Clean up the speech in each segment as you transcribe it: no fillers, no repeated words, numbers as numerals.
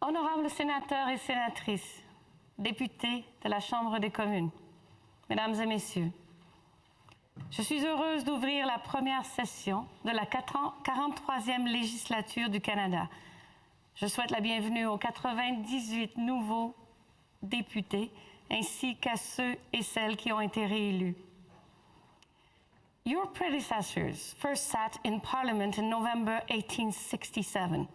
Honorables sénateurs et sénatrices, députés de la Chambre des communes, mesdames et messieurs, je suis heureuse d'ouvrir la première session de la 43e législature du Canada. Je souhaite la bienvenue aux 98 nouveaux députés ainsi qu'à ceux et celles qui ont été réélus. Your predecessors first sat in Parliament in November 1867.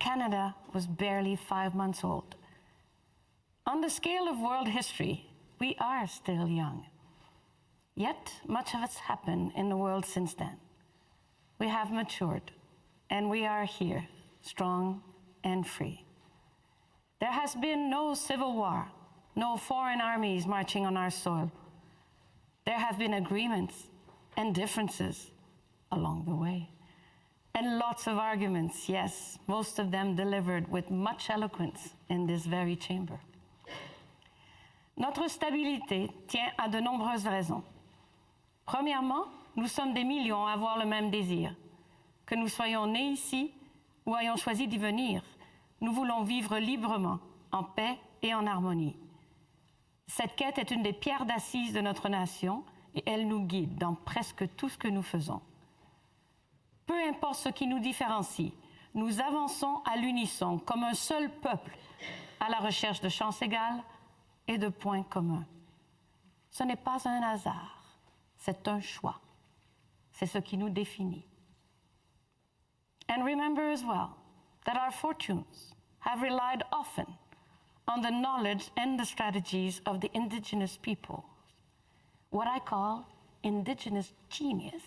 Canada was barely 5 months old. On the scale of world history, we are still young. Yet, much has happened in the world since then. We have matured, and we are here, strong and free. There has been no civil war, no foreign armies marching on our soil. There have been agreements and differences along the way. And lots of arguments, yes, most of them delivered with much eloquence in this very chamber. Notre stabilité tient à de nombreuses raisons. Premièrement, nous sommes des millions à avoir le même désir. Que nous soyons nés ici ou ayons choisi d'y venir, nous voulons vivre librement, en paix et en harmonie. Cette quête est une des pierres d'assises de notre nation et elle nous guide dans presque tout ce que nous faisons. Peu importe ce qui nous différencie, nous avançons à l'unisson comme un seul peuple à la recherche de chances égales et de points communs. Ce n'est pas un hasard, c'est un choix. C'est ce qui nous définit. And remember as well that our fortunes have relied often on the knowledge and the strategies of the indigenous people, what I call indigenous genius,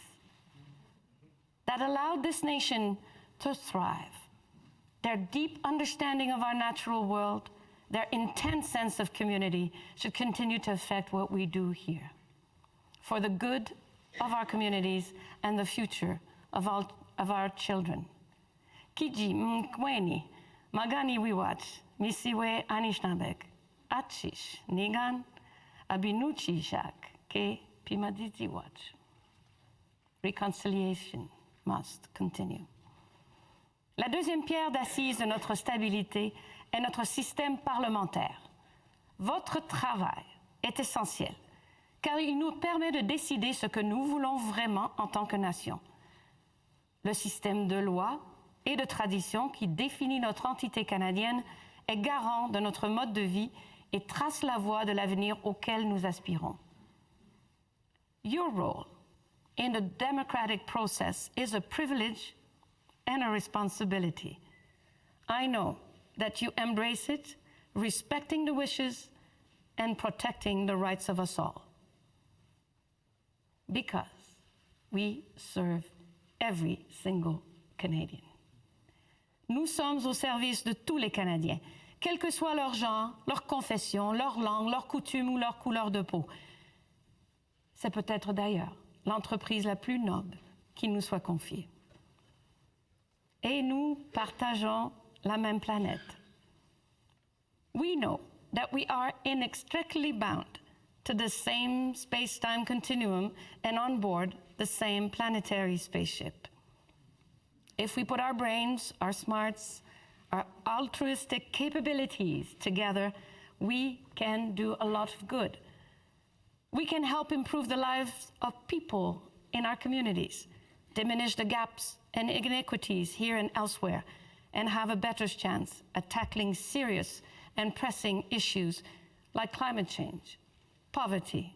that allowed this nation to thrive. Their deep understanding of our natural world, their intense sense of community should continue to affect what we do here for the good of our communities and the future of our children. Kiji mkweni magani wiwach misiwe anishnabek achish nigan abinuchi shak ke pimaditi watch. Reconciliation must continue. La deuxième pierre d'assise de notre stabilité est notre système parlementaire. Votre travail est essentiel, car il nous permet de décider ce que nous voulons vraiment en tant que nation. Le système de loi et de tradition qui définit notre entité canadienne est garant de notre mode de vie et trace la voie de l'avenir auquel nous aspirons. Your role in the democratic process is a privilege and a responsibility. I know that you embrace it, respecting the wishes and protecting the rights of us all. Because we serve every single Canadian. Nous sommes au service de tous les Canadiens, quel que soit leur genre, leur confession, leur langue, leur coutume ou leur couleur de peau. C'est peut-être d'ailleurs l'entreprise la plus noble qui nous soit confiée. Et nous partageons la même planète. We know that we are inextricably bound to the same space-time continuum and on board the same planetary spaceship. If we put our brains, our smarts, our altruistic capabilities together, we can do a lot of good. We can help improve the lives of people in our communities, diminish the gaps and inequities here and elsewhere, and have a better chance at tackling serious and pressing issues like climate change, poverty,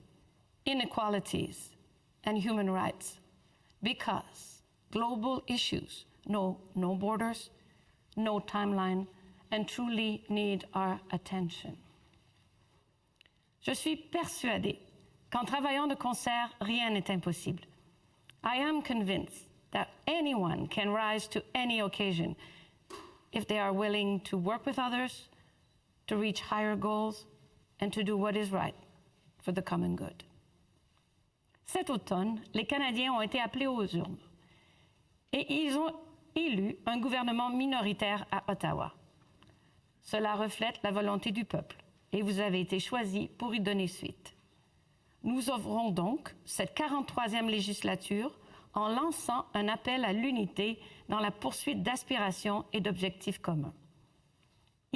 inequalities, and human rights. Because global issues know no borders, no timeline, and truly need our attention. Je suis persuadée qu'en travaillant de concert, rien n'est impossible. I am convinced that anyone can rise to any occasion if they are willing to work with others, to reach higher goals, and to do what is right for the common good. Cet automne, les Canadiens ont été appelés aux urnes et ils ont élu un gouvernement minoritaire à Ottawa. Cela reflète la volonté du peuple et vous avez été choisis pour y donner suite. Nous ouvrons donc cette 43e législature en lançant un appel à l'unité dans la poursuite d'aspirations et d'objectifs communs.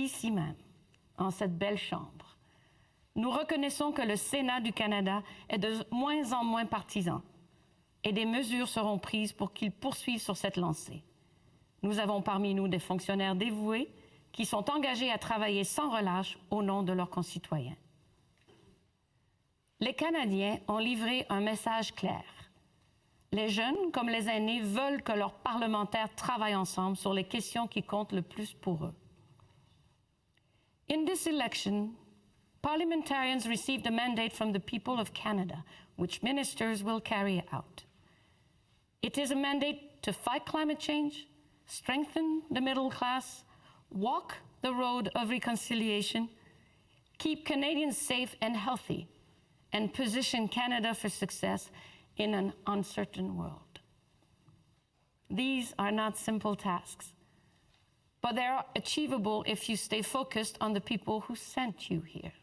ici même, en cette belle chambre, nous reconnaissons que le Sénat du Canada est de moins en moins partisan et des mesures seront prises pour qu'il poursuive sur cette lancée. Nous avons parmi nous des fonctionnaires dévoués qui sont engagés à travailler sans relâche au nom de leurs concitoyens. Les Canadiens ont livré un message clair. Les jeunes, comme les aînés, veulent que leurs parlementaires travaillent ensemble sur les questions qui comptent le plus pour eux. In this election, parliamentarians received a mandate from the people of Canada, which ministers will carry out. It is a mandate to fight climate change, strengthen the middle class, walk the road of reconciliation, keep Canadians safe and healthy, and position Canada for success in an uncertain world. These are not simple tasks, but they are achievable if you stay focused on the people who sent you here.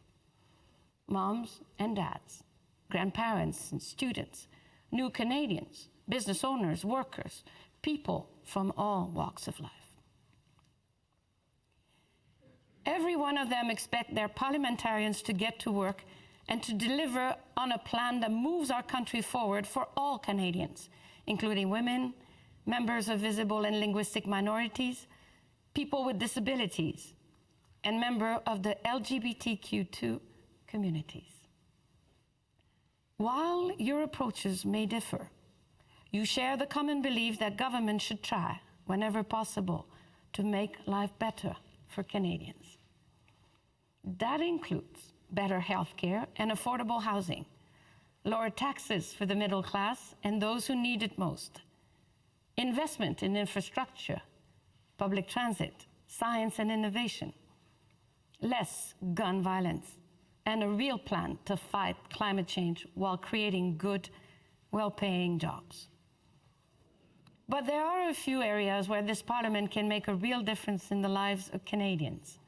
Moms and dads, grandparents and students, new Canadians, business owners, workers, people from all walks of life. Every one of them expect their parliamentarians to get to work and to deliver on a plan that moves our country forward for all Canadians, including women, members of visible and linguistic minorities, people with disabilities, and members of the LGBTQ2 communities. While your approaches may differ, you share the common belief that government should try, whenever possible, to make life better for Canadians. That includes better health care and affordable housing, lower taxes for the middle class and those who need it most, investment in infrastructure, public transit, science and innovation, less gun violence, and a real plan to fight climate change while creating good, well-paying jobs. But there are a few areas where this Parliament can make a real difference in the lives of Canadians.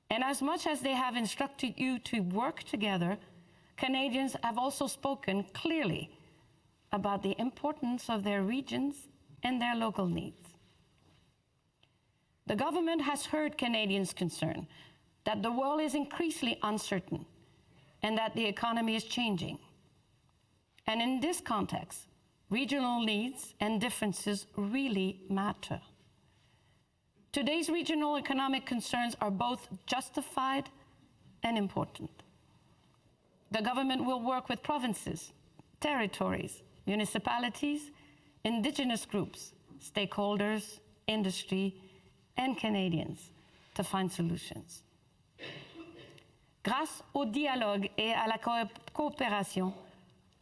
And as much as they have instructed you to work together, Canadians have also spoken clearly about the importance of their regions and their local needs. The government has heard Canadians' concern that the world is increasingly uncertain and that the economy is changing. And in this context, regional needs and differences really matter. Today's regional economic concerns are both justified and important. The government will work with provinces, territories, municipalities, Indigenous groups, stakeholders, industry, and Canadians to find solutions. Grâce au dialogue et à la coopération,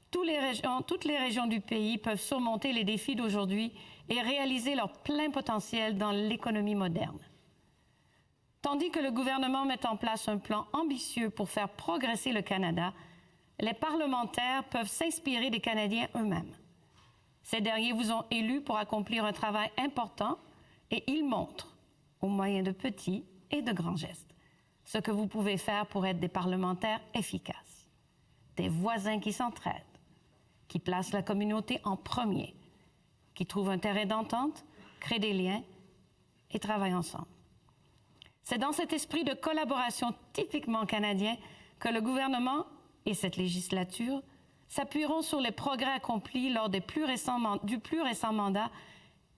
toutes les régions du pays peuvent surmonter les défis d'aujourd'hui et réaliser leur plein potentiel dans l'économie moderne. Tandis que le gouvernement met en place un plan ambitieux pour faire progresser le Canada, les parlementaires peuvent s'inspirer des Canadiens eux-mêmes. Ces derniers vous ont élus pour accomplir un travail important et ils montrent, au moyen de petits et de grands gestes, ce que vous pouvez faire pour être des parlementaires efficaces, des voisins qui s'entraident, qui placent la communauté en premier, qui trouvent un terrain d'entente, créent des liens et travaillent ensemble. C'est dans cet esprit de collaboration typiquement canadien que le gouvernement et cette législature s'appuieront sur les progrès accomplis lors du plus récent mandat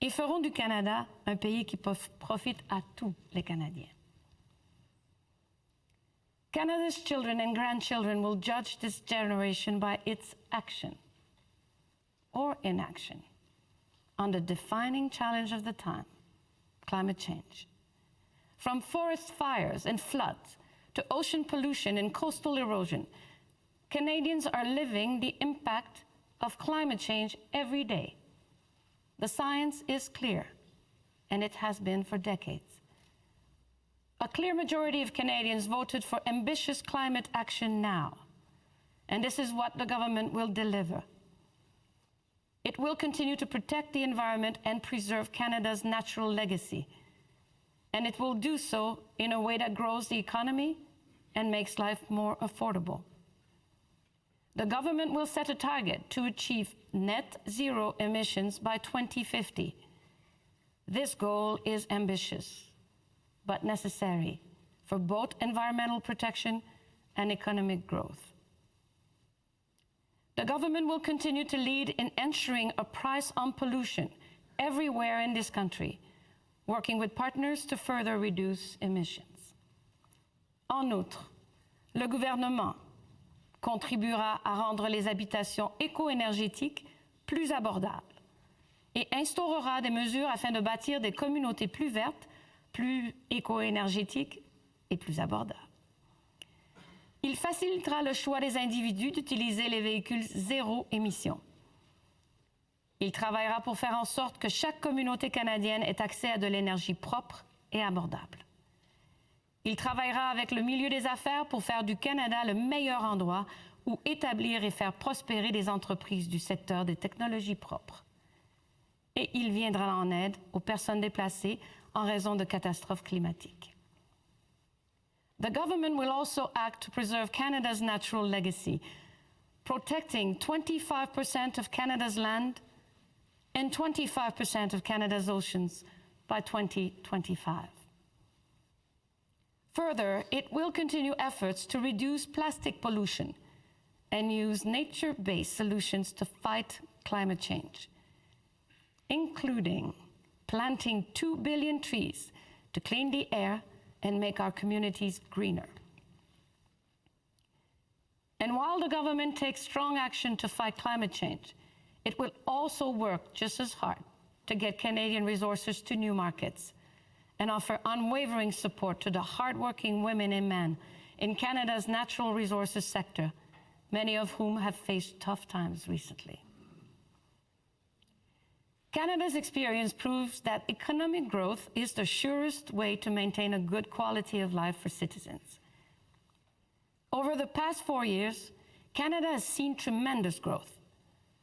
et feront du Canada un pays qui profite à tous les Canadiens. Canada's children and grandchildren will judge this generation by its action or inaction on the defining challenge of the time, climate change. From forest fires and floods to ocean pollution and coastal erosion, Canadians are living the impact of climate change every day. The science is clear, and it has been for decades. A clear majority of Canadians voted for ambitious climate action now, and this is what the government will deliver. It will continue to protect the environment and preserve Canada's natural legacy, and it will do so in a way that grows the economy and makes life more affordable. The government will set a target to achieve net zero emissions by 2050. This goal is ambitious, but necessary for both environmental protection and economic growth. The government will continue to lead in ensuring a price on pollution everywhere in this country, working with partners to further reduce emissions. En outre, le gouvernement contribuera à rendre les habitations éco-énergétiques plus abordables et instaurera des mesures afin de bâtir des communautés plus vertes, plus éco-énergétiques et plus abordables. Il facilitera le choix des individus d'utiliser les véhicules zéro émission. Il travaillera pour faire en sorte que chaque communauté canadienne ait accès à de l'énergie propre et abordable. Il travaillera avec le milieu des affaires pour faire du Canada le meilleur endroit où établir et faire prospérer des entreprises du secteur des technologies propres. Et il viendra en aide aux personnes déplacées en raison de catastrophes climatiques. The government will also act to preserve Canada's natural legacy, protecting 25% of Canada's land and 25% of Canada's oceans by 2025. Further, it will continue efforts to reduce plastic pollution and use nature-based solutions to fight climate change, including planting 2 billion trees to clean the air and make our communities greener. And while the government takes strong action to fight climate change, it will also work just as hard to get Canadian resources to new markets and offer unwavering support to the hardworking women and men in Canada's natural resources sector, many of whom have faced tough times recently. Canada's experience proves that economic growth is the surest way to maintain a good quality of life for citizens. Over the past 4 years, Canada has seen tremendous growth,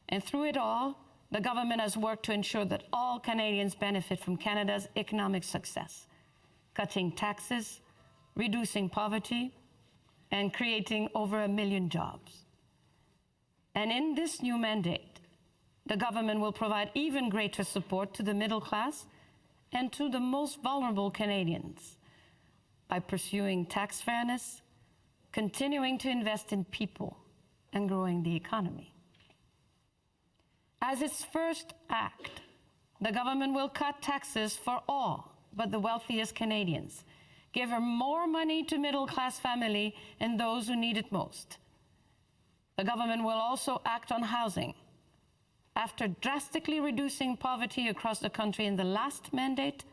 and through it all, the government has worked to ensure that all Canadians benefit from Canada's economic success, cutting taxes, reducing poverty, and creating over 1 million jobs. And in this new mandate, the government will provide even greater support to the middle class and to the most vulnerable Canadians by pursuing tax fairness, continuing to invest in people, and growing the economy. As its first act, the government will cut taxes for all but the wealthiest Canadians, give more money to middle-class families and those who need it most. The government will also act on housing. After drastically reducing poverty across the country in the last mandate,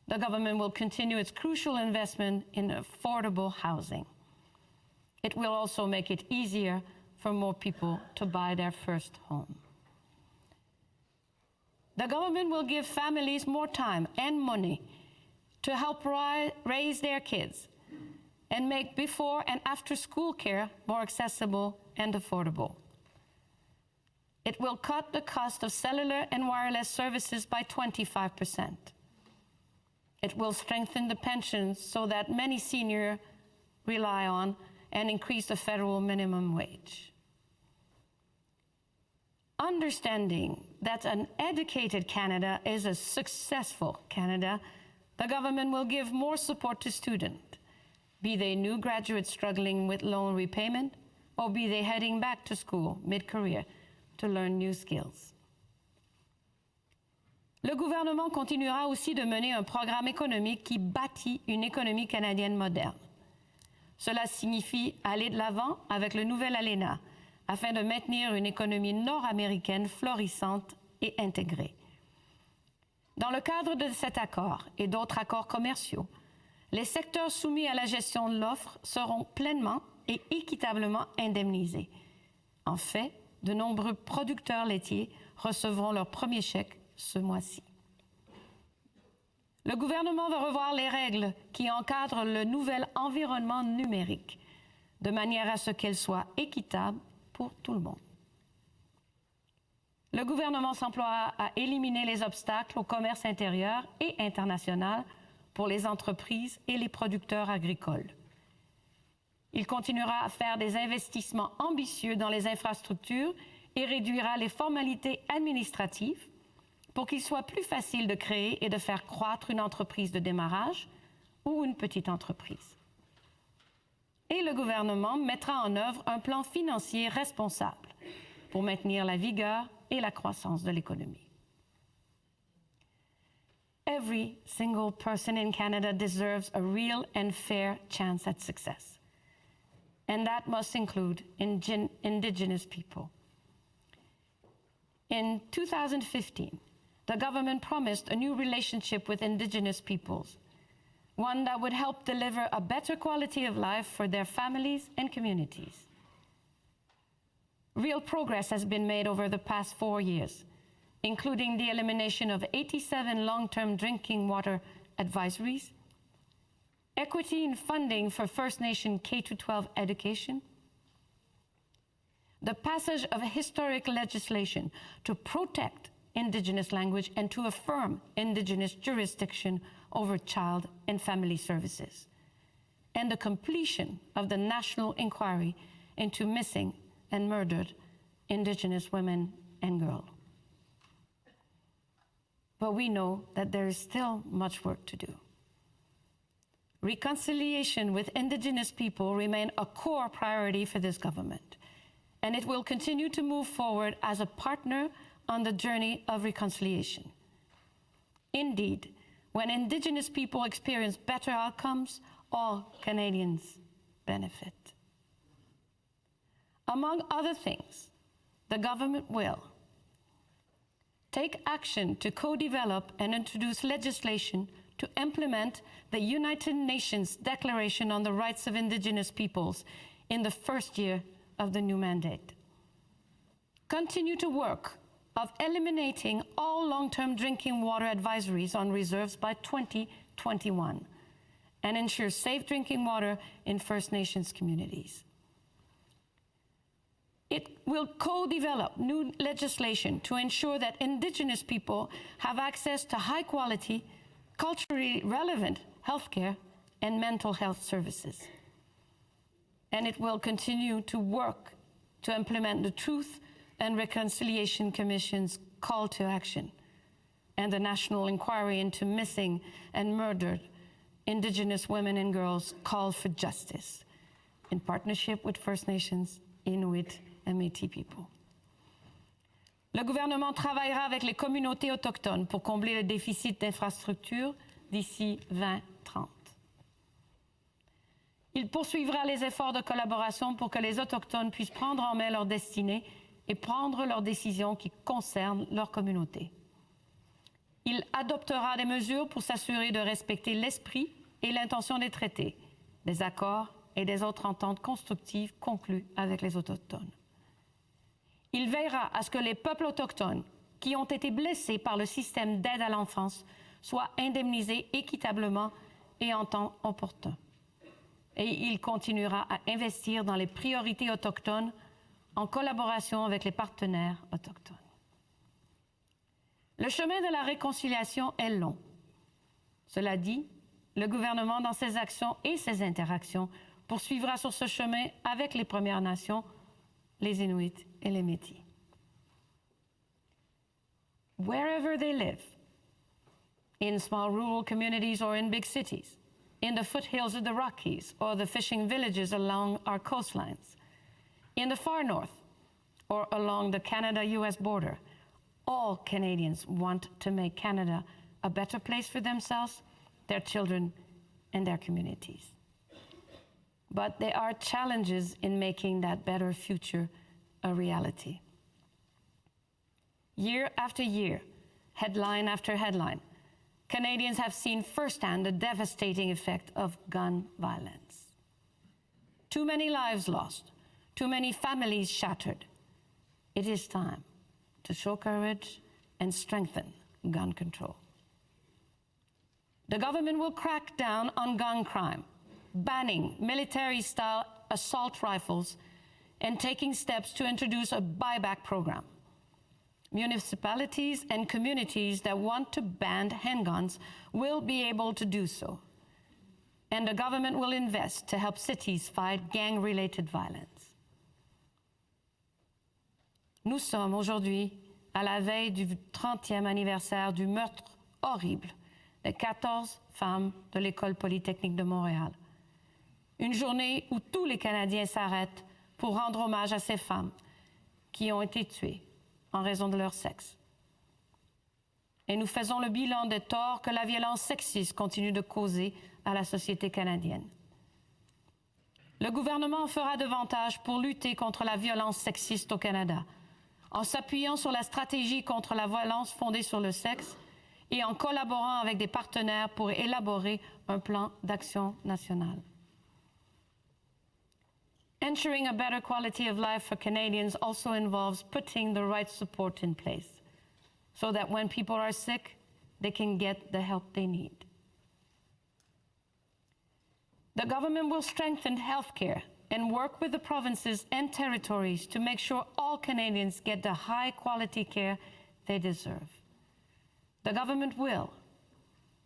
the government will continue its crucial investment in affordable housing. It will also make it easier for more people to buy their first home. The government will give families more time and money to help raise their kids and make before and after school care more accessible and affordable. It will cut the cost of cellular and wireless services by 25%. It will strengthen the pensions so that many seniors rely on and increase the federal minimum wage. Understanding that an educated Canada is a successful Canada, the government will give more support to students, be they new graduates struggling with loan repayment, or be they heading back to school mid-career to learn new skills. Le gouvernement continuera aussi de mener un programme économique qui bâtit une économie canadienne moderne. Cela signifie aller de l'avant avec le nouvel ALENA, afin de maintenir une économie nord-américaine florissante et intégrée. Dans le cadre de cet accord et d'autres accords commerciaux, les secteurs soumis à la gestion de l'offre seront pleinement et équitablement indemnisés. En fait, de nombreux producteurs laitiers recevront leur premier chèque ce mois-ci. Le gouvernement va revoir les règles qui encadrent le nouvel environnement numérique, de manière à ce qu'elles soient équitables pour tout le monde. Le gouvernement s'emploiera à éliminer les obstacles au commerce intérieur et international pour les entreprises et les producteurs agricoles. Il continuera à faire des investissements ambitieux dans les infrastructures et réduira les formalités administratives pour qu'il soit plus facile de créer et de faire croître une entreprise de démarrage ou une petite entreprise. Et le gouvernement mettra en œuvre un plan financier responsable pour maintenir la vigueur et la croissance de l'économie. Every single person in Canada deserves a real and fair chance at success. And that must include Indigenous people. In 2015, the government promised a new relationship with Indigenous peoples, one that would help deliver a better quality of life for their families and communities. Real progress has been made over the past 4 years, including the elimination of 87 long-term drinking water advisories, equity in funding for First Nation K-12 education, the passage of historic legislation to protect Indigenous language and to affirm Indigenous jurisdiction over child and family services, and the completion of the national inquiry into missing and murdered Indigenous women and girls. But we know that there is still much work to do. Reconciliation with Indigenous people remains a core priority for this government, and it will continue to move forward as a partner on the journey of reconciliation. Indeed, when Indigenous people experience better outcomes, all Canadians benefit. Among other things, the government will take action to co-develop and introduce legislation to implement the United Nations Declaration on the Rights of Indigenous Peoples in the first year of the new mandate. Continue to work of eliminating all long-term drinking water advisories on reserves by 2021 and ensure safe drinking water in First Nations communities. It will co-develop new legislation to ensure that Indigenous people have access to high-quality, culturally relevant healthcare and mental health services. And it will continue to work to implement the Truth and Reconciliation Commission's call to action and the National Inquiry into Missing and Murdered Indigenous Women and Girls Call for Justice in partnership with First Nations, Inuit, and Métis people. Le gouvernement travaillera avec les communautés autochtones pour combler le déficit d'infrastructures d'ici 2030. Il poursuivra les efforts de collaboration pour que les Autochtones puissent prendre en main leur destinée et prendre leurs décisions qui concernent leur communauté. Il adoptera des mesures pour s'assurer de respecter l'esprit et l'intention des traités, des accords et des autres ententes constructives conclues avec les Autochtones. Il veillera à ce que les peuples autochtones qui ont été blessés par le système d'aide à l'enfance soient indemnisés équitablement et en temps opportun. Et il continuera à investir dans les priorités autochtones en collaboration avec les partenaires autochtones. Le chemin de la réconciliation est long. Cela dit, le gouvernement, dans ses actions et ses interactions, poursuivra sur ce chemin avec les Premières Nations, les Inuits et les Métis. Wherever they live, in small rural communities or in big cities, in the foothills of the Rockies or the fishing villages along our coastlines, in the far north or along the Canada-US border, all Canadians want to make Canada a better place for themselves, their children, and their communities. But there are challenges in making that better future a reality. Year after year, headline after headline, Canadians have seen firsthand the devastating effect of gun violence. Too many lives lost, too many families shattered. It is time to show courage and strengthen gun control. The government will crack down on gun crime, banning military-style assault rifles and taking steps to introduce a buyback program. Municipalities and communities that want to ban handguns will be able to do so. And the government will invest to help cities fight gang-related violence. Nous sommes aujourd'hui à la veille du 30e anniversaire du meurtre horrible des 14 femmes de l'École polytechnique de Montréal. Une journée où tous les Canadiens s'arrêtent pour rendre hommage à ces femmes qui ont été tuées en raison de leur sexe. Et nous faisons le bilan des torts que la violence sexiste continue de causer à la société canadienne. Le gouvernement fera davantage pour lutter contre la violence sexiste au Canada, en s'appuyant sur la stratégie contre la violence fondée sur le sexe et en collaborant avec des partenaires pour élaborer un plan d'action national. Ensuring a better quality of life for Canadians also involves putting the right support in place so that when people are sick, they can get the help they need. The government will strengthen healthcare and work with the provinces and territories to make sure all Canadians get the high-quality care they deserve. The government will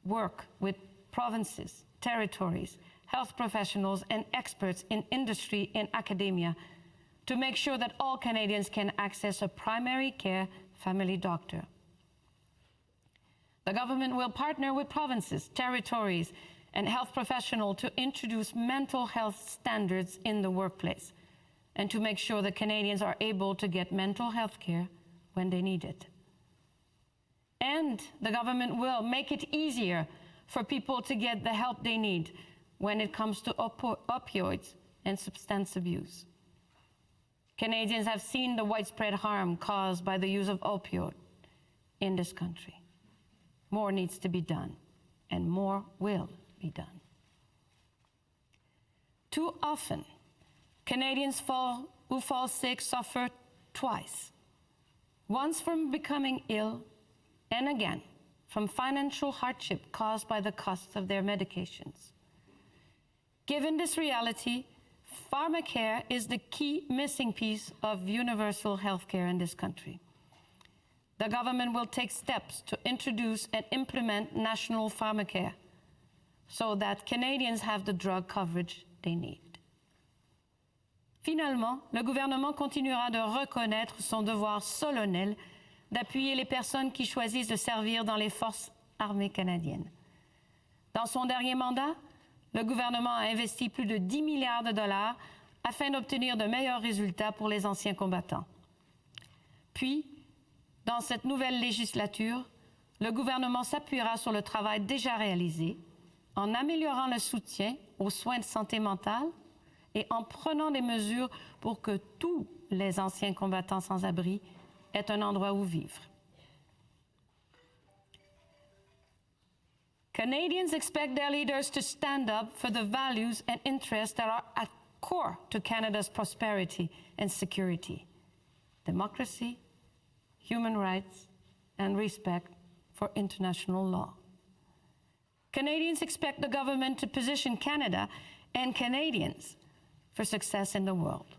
work with provinces, territories, health professionals, and experts in industry and academia to make sure that all Canadians can access a primary care family doctor. The government will partner with provinces, territories, and health professionals to introduce mental health standards in the workplace and to make sure that Canadians are able to get mental health care when they need it. And the government will make it easier for people to get the help they need when it comes to opioids and substance abuse. Canadians have seen the widespread harm caused by the use of opioid in this country. More needs to be done, and more will be done. Too often, Canadians who fall sick suffer twice. Once from becoming ill, and again from financial hardship caused by the costs of their medications. Given this reality, pharmacare is the key missing piece of universal health care in this country. The government will take steps to introduce and implement national pharmacare so that Canadians have the drug coverage they need. Finalement, le gouvernement continuera de reconnaître son devoir solennel d'appuyer les personnes qui choisissent de servir dans les forces armées canadiennes. Dans son dernier mandat, le gouvernement a investi plus de 10 milliards de dollars afin d'obtenir de meilleurs résultats pour les anciens combattants. Puis, dans cette nouvelle législature, le gouvernement s'appuiera sur le travail déjà réalisé en améliorant le soutien aux soins de santé mentale et en prenant des mesures pour que tous les anciens combattants sans abri aient un endroit où vivre. Canadians expect their leaders to stand up for the values and interests that are at core to Canada's prosperity and security: democracy, human rights, and respect for international law. Canadians expect the government to position Canada and Canadians for success in the world.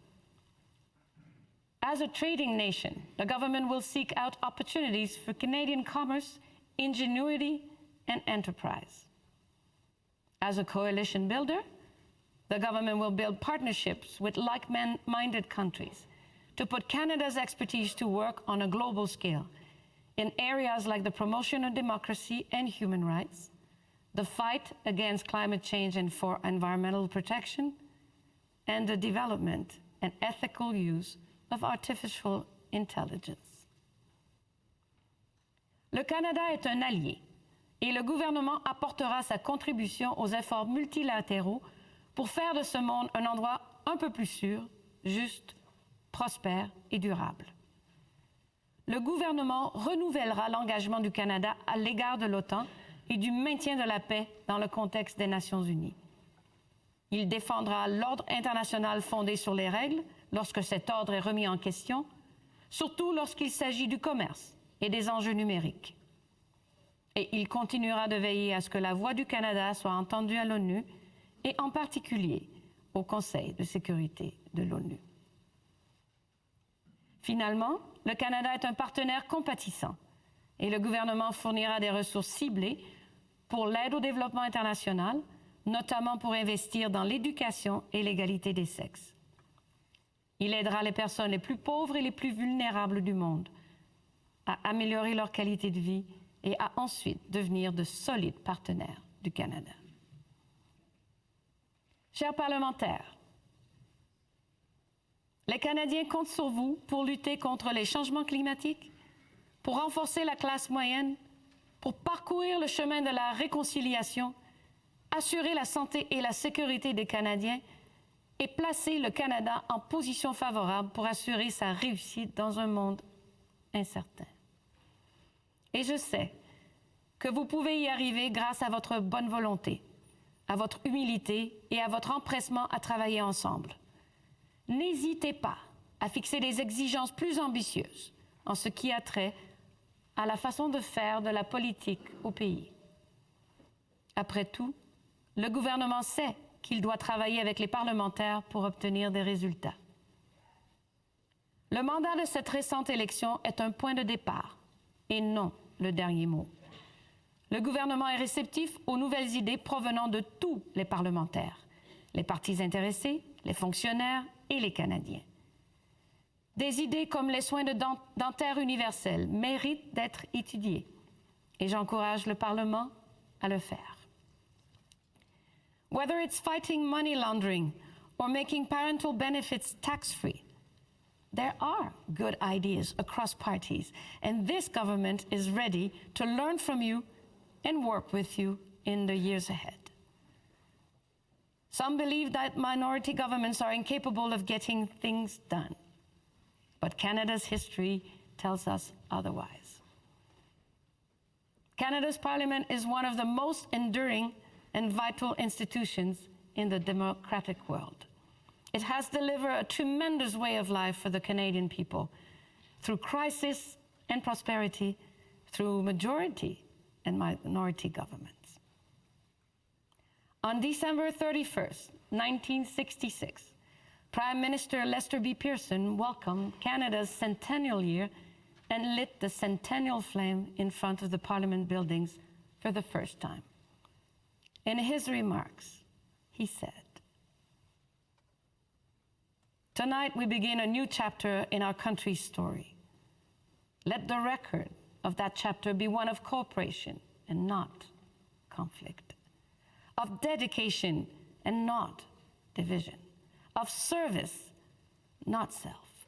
As a trading nation, the government will seek out opportunities for Canadian commerce, ingenuity, and enterprise. As a coalition builder, the government will build partnerships with like-minded countries to put Canada's expertise to work on a global scale in areas like the promotion of democracy and human rights, the fight against climate change and for environmental protection, and the development and ethical use of artificial intelligence. Le Canada est un allié et le gouvernement apportera sa contribution aux efforts multilatéraux pour faire de ce monde un endroit un peu plus sûr, juste, prospère et durable. Le gouvernement renouvellera l'engagement du Canada à l'égard de l'OTAN et du maintien de la paix dans le contexte des Nations unies. Il défendra l'ordre international fondé sur les règles lorsque cet ordre est remis en question, surtout lorsqu'il s'agit du commerce et des enjeux numériques. Et il continuera de veiller à ce que la voix du Canada soit entendue à l'ONU et en particulier au Conseil de sécurité de l'ONU. Finalement, le Canada est un partenaire compatissant et le gouvernement fournira des ressources ciblées pour l'aide au développement international, notamment pour investir dans l'éducation et l'égalité des sexes. Il aidera les personnes les plus pauvres et les plus vulnérables du monde à améliorer leur qualité de vie et à ensuite devenir de solides partenaires du Canada. Chers parlementaires, les Canadiens comptent sur vous pour lutter contre les changements climatiques, pour renforcer la classe moyenne, pour parcourir le chemin de la réconciliation, assurer la santé et la sécurité des Canadiens et placer le Canada en position favorable pour assurer sa réussite dans un monde incertain. Et je sais que vous pouvez y arriver grâce à votre bonne volonté, à votre humilité et à votre empressement à travailler ensemble. N'hésitez pas à fixer des exigences plus ambitieuses en ce qui a trait à la façon de faire de la politique au pays. Après tout, le gouvernement sait qu'il doit travailler avec les parlementaires pour obtenir des résultats. Le mandat de cette récente élection est un point de départ et non le dernier mot. Le gouvernement est réceptif aux nouvelles idées provenant de tous les parlementaires, les partis intéressés, les fonctionnaires et les Canadiens. Des idées comme les soins dentaires universels méritent d'être étudiées et j'encourage le Parlement à le faire. Whether it's fighting money laundering or making parental benefits tax-free, there are good ideas across parties, and this government is ready to learn from you and work with you in the years ahead. Some believe that minority governments are incapable of getting things done, but Canada's history tells us otherwise. Canada's parliament is one of the most enduring and vital institutions in the democratic world. It has delivered a tremendous way of life for the Canadian people through crisis and prosperity, through majority and minority governments. On December 31st, 1966, Prime Minister Lester B. Pearson welcomed Canada's centennial year and lit the centennial flame in front of the Parliament buildings for the first time. In his remarks, he said, "Tonight we begin a new chapter in our country's story. Let the record of that chapter be one of cooperation and not conflict, of dedication and not division, of service, not self,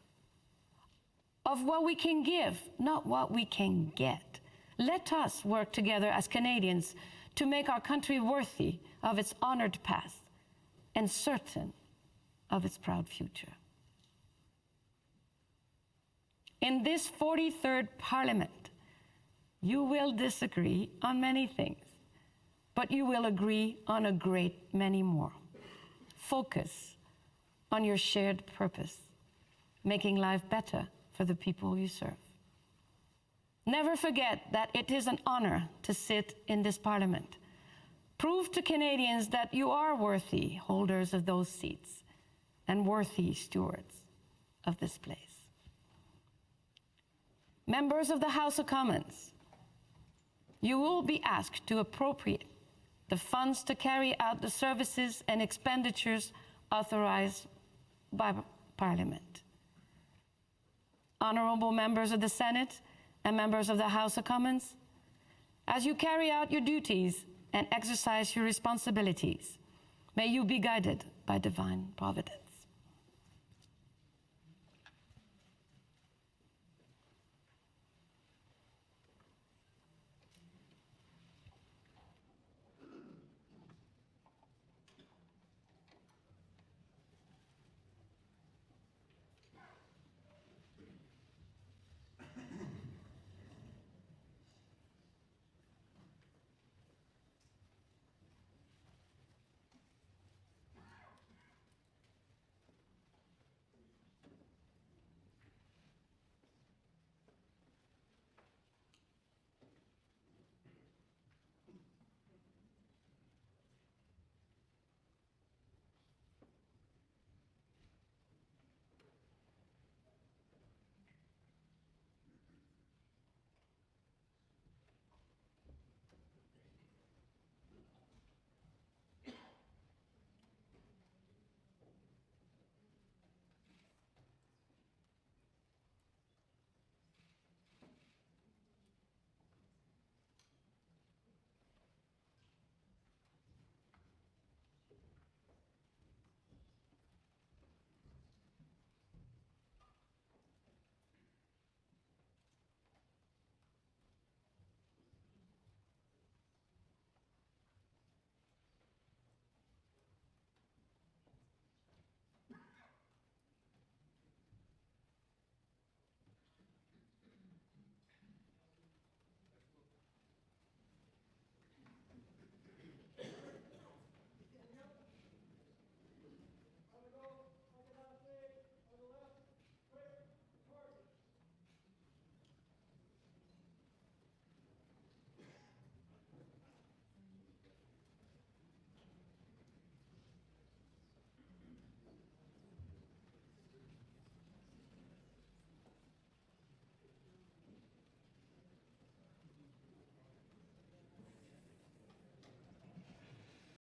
of what we can give, not what we can get. Let us work together as Canadians to make our country worthy of its honored past and certain of its proud future." In this 43rd Parliament, you will disagree on many things, but you will agree on a great many more. Focus on your shared purpose, making life better for the people you serve. Never forget that it is an honor to sit in this Parliament. Prove to Canadians that you are worthy holders of those seats and worthy stewards of this place. Members of the House of Commons, you will be asked to appropriate the funds to carry out the services and expenditures authorized by Parliament. Honorable members of the Senate and members of the House of Commons, as you carry out your duties and exercise your responsibilities, may you be guided by divine providence.